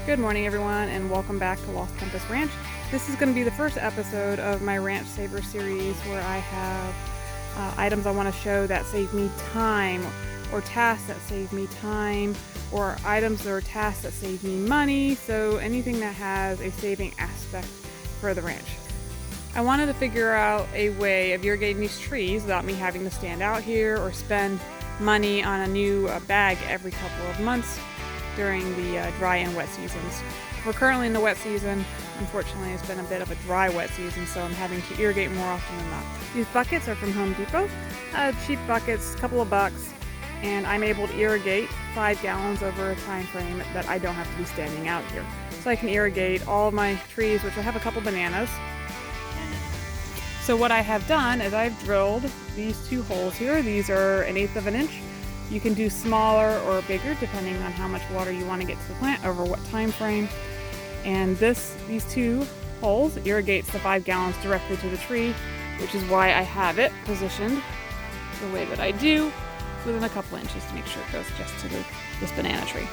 Good morning everyone, and welcome back to Lost Compass Ranch. This is going to be the first episode of my Ranch Saver series where I have items I want to show that save me time, or tasks that save me time, or items or tasks that save me money, so anything that has a saving aspect for the ranch. I wanted to figure out a way of irrigating these trees without me having to stand out here or spend money on a new bag every couple of months during the dry and wet seasons. We're currently in the wet season. Unfortunately, it's been a bit of a dry wet season, so I'm having to irrigate more often than not. These buckets are from Home Depot. Cheap buckets, a couple of bucks, and I'm able to irrigate 5 gallons over a time frame that I don't have to be standing out here. So I can irrigate all of my trees, which I have a couple bananas. So what I have done is I've drilled these 2 holes here. These are 1/8 of an inch. You can do smaller or bigger depending on how much water you want to get to the plant over what time frame. And these 2 holes irrigates the 5 gallons directly to the tree, which is why I have it positioned the way that I do, within a couple inches to make sure it goes just to this banana tree.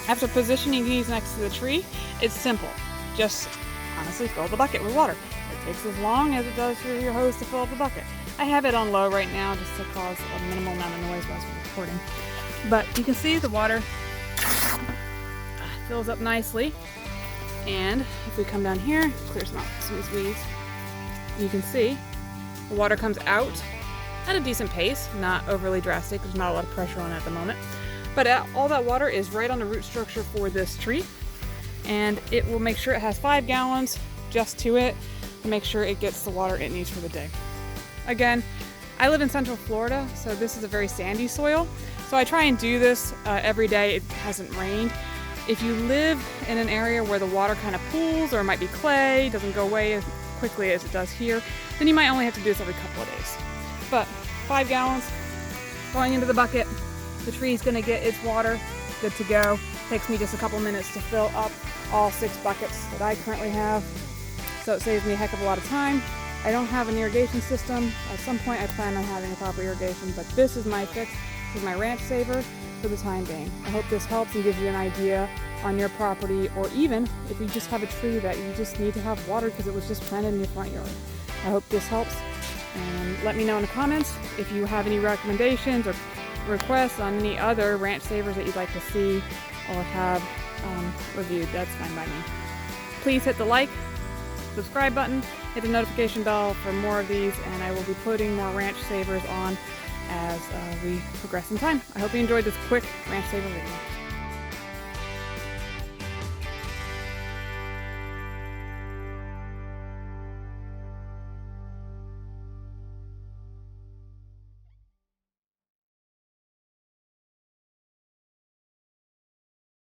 After positioning these next to the tree, it's simple. Just honestly fill the bucket with water. It takes as long as it does for your hose to fill up the bucket. I have it on low right now just to cause a minimal amount of noise while I'm recording. But you can see the water fills up nicely. And if we come down here, clear some of these weeds, you can see the water comes out at a decent pace, not overly drastic. There's not a lot of pressure on it at the moment. But all that water is right on the root structure for this tree. And it will make sure it has 5 gallons just to it to make sure it gets the water it needs for the day. Again, I live in Central Florida, so this is a very sandy soil. So I try and do this every day. It hasn't rained. If you live in an area where the water kind of pools, or it might be clay, doesn't go away as quickly as it does here, then you might only have to do this every couple of days. But 5 gallons going into the bucket, the tree's gonna get its water, good to go. Takes me just a couple minutes to fill up all 6 buckets that I currently have. So it saves me a heck of a lot of time. I don't have an irrigation system. At some point I plan on having a proper irrigation, but this is my fix. This is my ranch saver for the time being. I hope this helps and gives you an idea on your property, or even if you just have a tree that you just need to have watered because it was just planted in your front yard. I hope this helps, and let me know in the comments if you have any recommendations or requests on any other ranch savers that you'd like to see or have reviewed. That's fine by me. Please hit the like, subscribe button, hit the notification bell for more of these, and I will be putting more ranch savers on as we progress in time. I hope you enjoyed this quick ranch saver video.